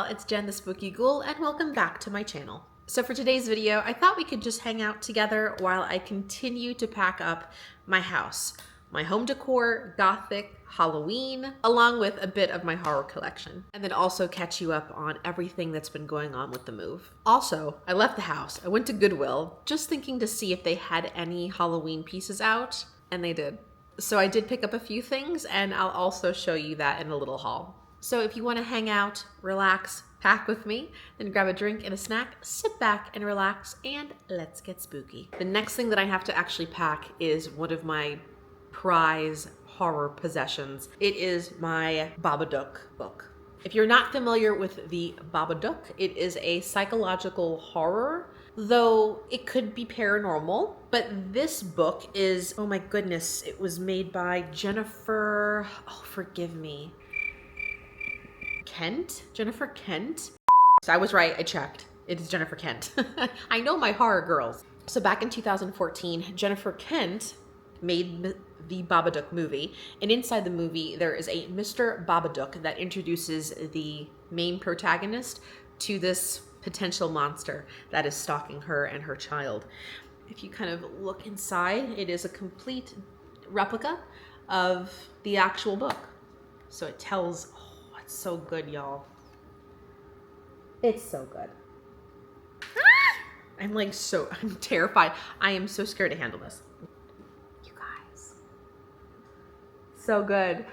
y'all, it's Jen the Spooky Ghoul and welcome back to my channel. So for today's video, I thought we could just hang out together while I continue to pack up my house. My home decor, Gothic, Halloween, along with a bit of my horror collection. And then also catch you up on everything that's been going on with the move. Also, I left the house. I went to Goodwill just thinking to see if they had any Halloween pieces out, and they did. So I did pick up a few things, and I'll also show you that in a little haul. So if you want to hang out, relax, pack with me, then grab a drink and a snack, sit back and relax, and let's get spooky. The next thing that I have to actually pack is one of my prize horror possessions. It is my Babadook book. If you're not familiar with the Babadook, it is a psychological horror, though it could be paranormal. But this book is, oh my goodness, it was made by Jennifer, oh forgive me, Jennifer Kent. So I was right, I checked. It is Jennifer Kent. I know my horror girls. So back in 2014, Jennifer Kent made the Babadook movie, and inside the movie there is a Mr. Babadook that introduces the main protagonist to this potential monster that is stalking her and her child. If you kind of look inside, it is a complete replica of the actual book. So it tells, oh, it's so good, y'all. It's so good. I'm terrified. I am so scared to handle this. So good.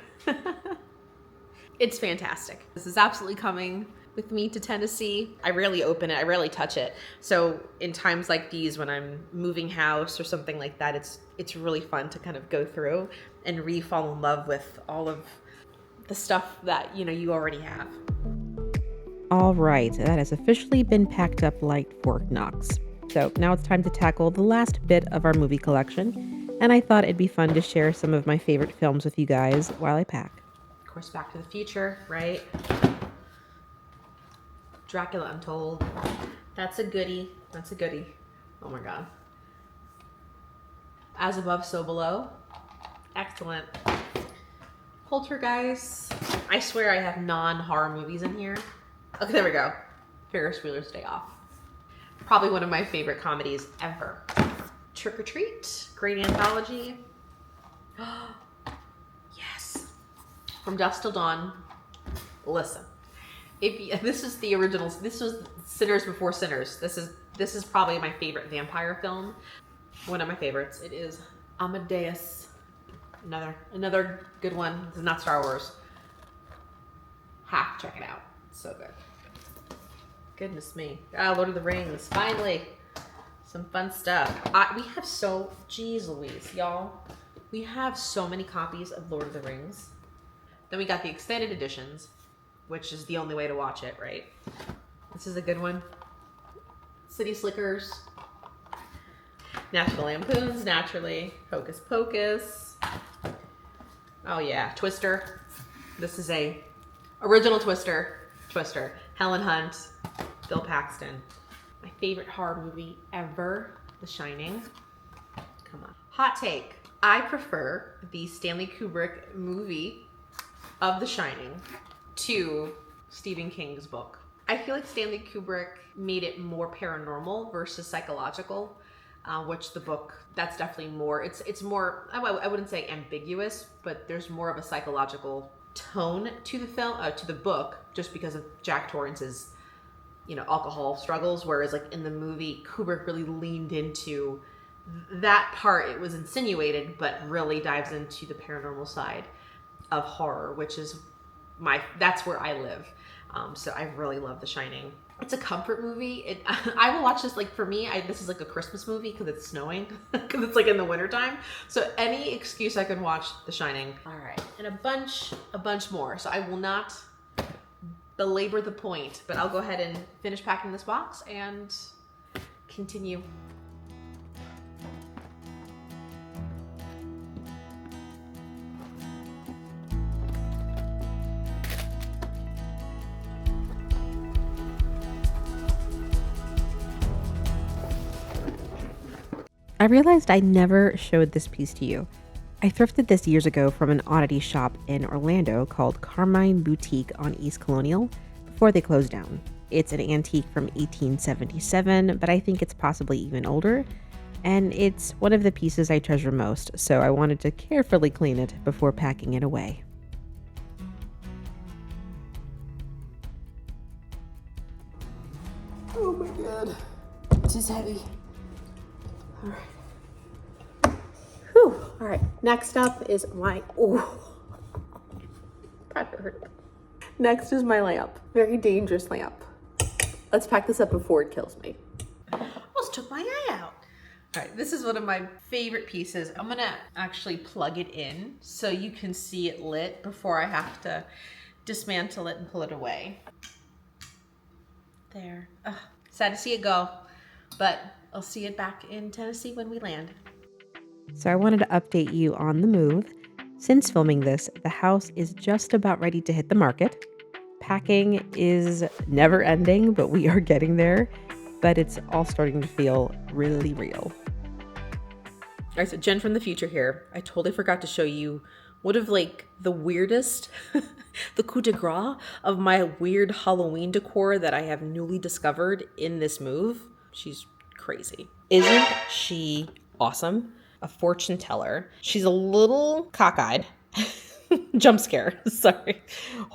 It's fantastic. This is absolutely coming with me to Tennessee. I rarely open it, I rarely touch it. So in times like these, when I'm moving house or something like that, it's really fun to kind of go through and really fall in love with all of the stuff that you already have. All right, that has officially been packed up like Fort Knox. So now it's time to tackle the last bit of our movie collection. And I thought it'd be fun to share some of my favorite films with you guys while I pack. Of course, Back to the Future, right? Dracula Untold. That's a goodie. That's a goodie. Oh my God. As Above, So Below. Excellent. Poltergeist. I swear I have non-horror movies in here. Okay, there we go. Ferris Bueller's Day Off. Probably one of my favorite comedies ever. Trick or Treat, great anthology. Yes. From Dusk Till Dawn. Listen, this is the original. This was Sinners Before Sinners. This is probably my favorite vampire film. One of my favorites. It is Amadeus. Another good one. This is not Star Wars. Have to check it out. So good. Goodness me. Lord of the Rings. Finally. Some fun stuff. We have geez Louise, y'all. We have so many copies of Lord of the Rings. Then we got the extended editions, which is the only way to watch it, right? This is a good one. City Slickers. National Lampoons, naturally. Hocus Pocus. Oh yeah, Twister. This is a original Twister. Helen Hunt. Bill Paxton. My favorite horror movie ever, The Shining. Come on. Hot take. I prefer the Stanley Kubrick movie of The Shining to Stephen King's book. I feel like Stanley Kubrick made it more paranormal versus psychological, which the book, that's definitely more, it's more, I wouldn't say ambiguous, but there's more of a psychological tone to the film, to the book, just because of Jack Torrance's alcohol struggles, whereas like in the movie, Kubrick really leaned into that part. It was insinuated, but really dives into the paranormal side of horror, which is that's where I live. So I really love The Shining. It's a comfort movie. I will watch this, like for me, this is like a Christmas movie because it's snowing, because it's like in the wintertime. So any excuse I can watch The Shining. All right, and a bunch more. So I will not belabor the point, but I'll go ahead and finish packing this box and continue. I realized I never showed this piece to you. I thrifted this years ago from an oddity shop in Orlando called Carmine Boutique on East Colonial. before they closed down. It's an antique from 1877, but I think it's possibly even older. And it's one of the pieces I treasure most, so I wanted to carefully clean it before packing it away. Oh my god. This is heavy. All right. Whew. All right. Next up is my, probably hurt. Next is my lamp. Very dangerous lamp. Let's pack this up before it kills me. Almost took my eye out. All right, this is one of my favorite pieces. I'm gonna actually plug it in so you can see it lit before I have to dismantle it and pull it away. There. Ugh, sad to see it go, but I'll see it back in Tennessee when we land. So I wanted to update you on the move. Since filming this, the house is just about ready to hit the market. Packing is never ending, but we are getting there. But it's all starting to feel really real. All right, so Jen from the future here. I totally forgot to show you one of like the weirdest, the coup de grace of my weird Halloween decor that I have newly discovered in this move. She's crazy. Isn't she awesome? A fortune teller. She's a little cockeyed. Jump scare. Sorry.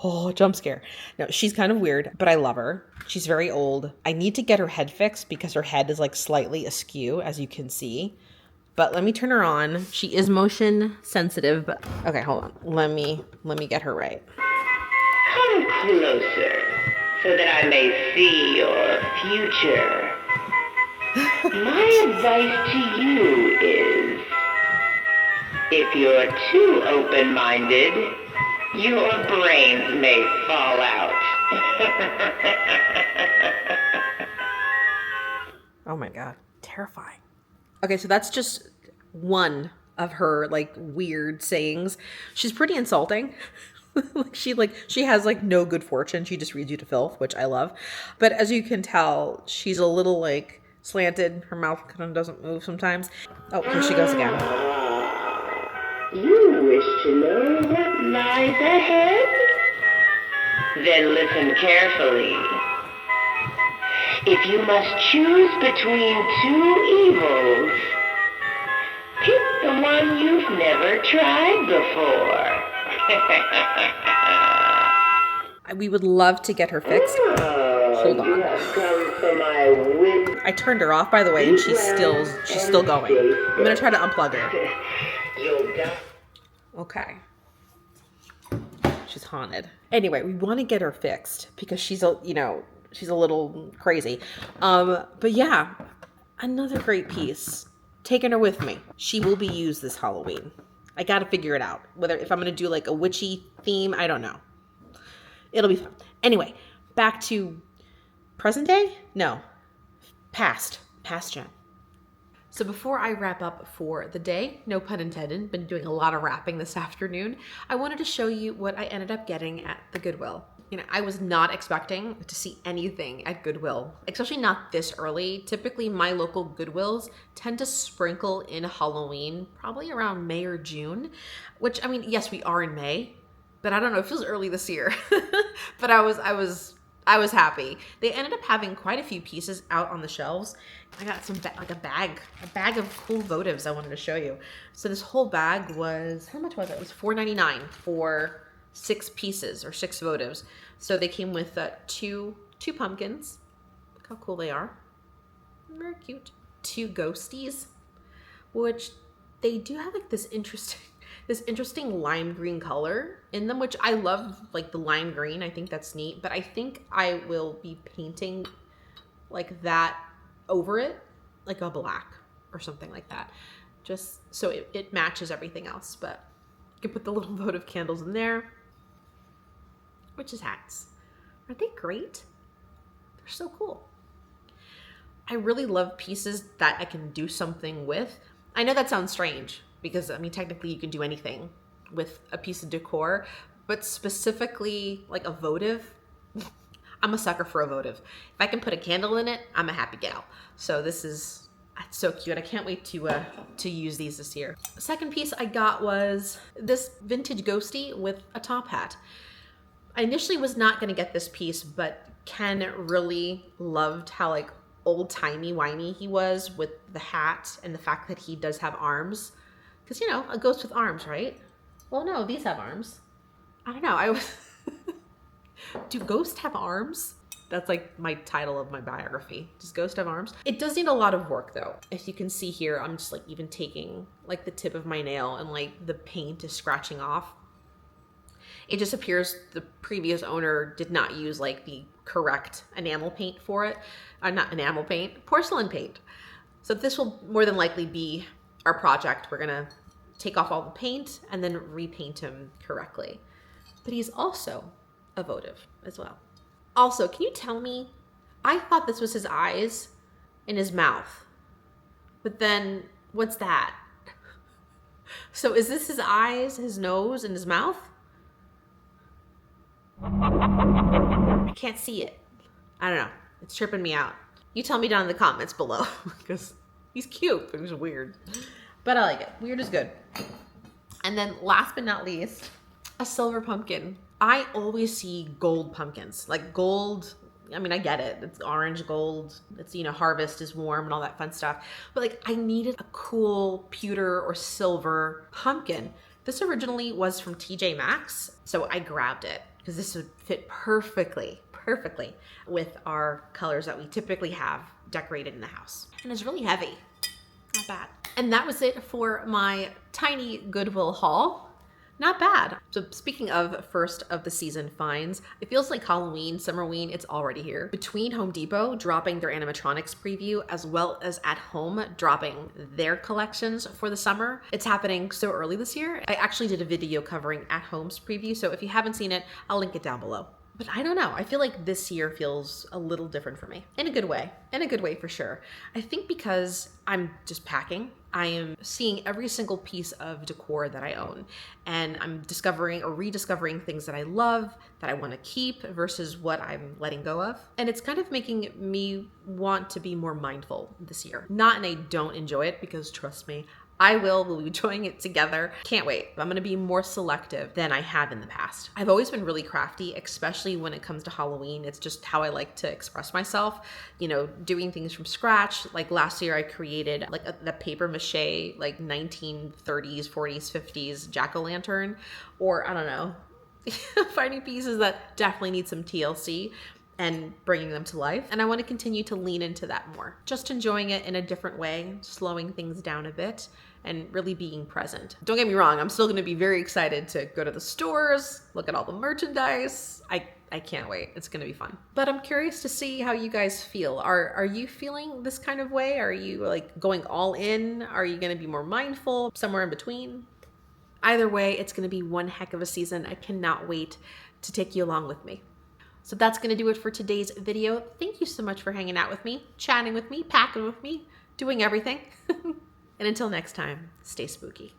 Oh, jump scare. No, she's kind of weird, but I love her. She's very old. I need to get her head fixed because her head is like slightly askew, as you can see. But let me turn her on. She is motion sensitive, but okay, hold on. Let me get her right. Come closer so that I may see your future. My advice to you is, if you're too open-minded, your brains may fall out. Oh my God, terrifying. Okay, so that's just one of her like weird sayings. She's pretty insulting. she has like no good fortune. She just reads you to filth, which I love. But as you can tell, she's a little like slanted. Her mouth kind of doesn't move sometimes. Oh, here she goes again. You wish to know what lies ahead? Then listen carefully. If you must choose between two evils, pick the one you've never tried before. We would love to get her fixed. Hold on. I turned her off, by the way, and she's still going. I'm gonna try to unplug her. Okay. She's haunted. Anyway, we want to get her fixed because she's a little crazy. But yeah, another great piece. Taking her with me. She will be used this Halloween. I got to figure it out. If I'm going to do like a witchy theme, I don't know. It'll be fun. Anyway, back to present day? No. Past Jen. So before I wrap up for the day, no pun intended, been doing a lot of wrapping this afternoon, I wanted to show you what I ended up getting at the Goodwill. I was not expecting to see anything at Goodwill, especially not this early. Typically, my local Goodwills tend to sprinkle in Halloween, probably around May or June, which, I mean, yes, we are in May, but I don't know, it feels early this year. But I was happy. They ended up having quite a few pieces out on the shelves. I got some a bag of cool votives I wanted to show you. So this whole bag was, how much was it? It was $4.99 for 6 pieces or 6 votives. So they came with two pumpkins. Look how cool they are. Very cute. 2 ghosties, which they do have like this interesting lime green color in them, which I love, like the lime green. I think that's neat, but I think I will be painting like that over it, like a black or something like that, just so it matches everything else. But you can put the little votive candles in there. Witches' hats. Aren't they great? They're so cool. I really love pieces that I can do something with. I know that sounds strange because, I mean, technically you can do anything with a piece of decor, but specifically like a votive, I'm a sucker for a votive. If I can put a candle in it, I'm a happy gal. So this is, it's so cute. I can't wait to use these this year. Second piece I got was this vintage ghosty with a top hat. I initially was not going to get this piece, but Ken really loved how like old-timey-wimey he was with the hat and the fact that he does have arms. Because, you know, a ghost with arms, right? Well, no, these have arms. I don't know. I was... Do ghosts have arms? That's like my title of my biography. Does ghost have arms? It does need a lot of work though. If you can see here, I'm just like even taking like the tip of my nail and like the paint is scratching off. It just appears the previous owner did not use like the correct enamel paint for it. Not enamel paint, porcelain paint. So this will more than likely be our project. We're gonna take off all the paint and then repaint him correctly. But he's also a votive as well. Also, can you tell me, I thought this was his eyes and his mouth, but then what's that? So is this his eyes, his nose, and his mouth? I can't see it. I don't know. It's tripping me out. You tell me down in the comments below because he's cute, but he's weird. But I like it. Weird is good. And then last but not least, a silver pumpkin. I always see gold pumpkins, like gold. I mean, I get it. It's orange, gold. It's, you know, harvest is warm and all that fun stuff. But like I needed a cool pewter or silver pumpkin. This originally was from TJ Maxx. So I grabbed it because this would fit perfectly with our colors that we typically have decorated in the house. And it's really heavy. Not bad. And that was it for my tiny Goodwill haul. Not bad. So speaking of first of the season finds, it feels like Halloween, Summerween, it's already here. Between Home Depot dropping their animatronics preview as well as At Home dropping their collections for the summer, it's happening so early this year. I actually did a video covering At Home's preview, so if you haven't seen it, I'll link it down below. But I don't know, I feel like this year feels a little different for me. In a good way for sure. I think because I'm just packing, I am seeing every single piece of decor that I own, and I'm discovering or rediscovering things that I love, that I want to keep versus what I'm letting go of. And it's kind of making me want to be more mindful this year. Not in a don't enjoy it, because trust me, we'll be enjoying it together. Can't wait. I'm gonna be more selective than I have in the past. I've always been really crafty, especially when it comes to Halloween. It's just how I like to express myself, you know, doing things from scratch. Like last year I created like the paper mache, like 1930s, 40s, 50s jack-o'-lantern, or I don't know, finding pieces that definitely need some TLC and bringing them to life. And I want to continue to lean into that more. Just enjoying it in a different way, slowing things down a bit and really being present. Don't get me wrong, I'm still going to be very excited to go to the stores, look at all the merchandise. I can't wait. It's going to be fun. But I'm curious to see how you guys feel. Are you feeling this kind of way? Are you like going all in? Are you going to be more mindful? Somewhere in between? Either way, it's going to be one heck of a season. I cannot wait to take you along with me. So that's going to do it for today's video. Thank you so much for hanging out with me, chatting with me, packing with me, doing everything. And until next time, stay spooky.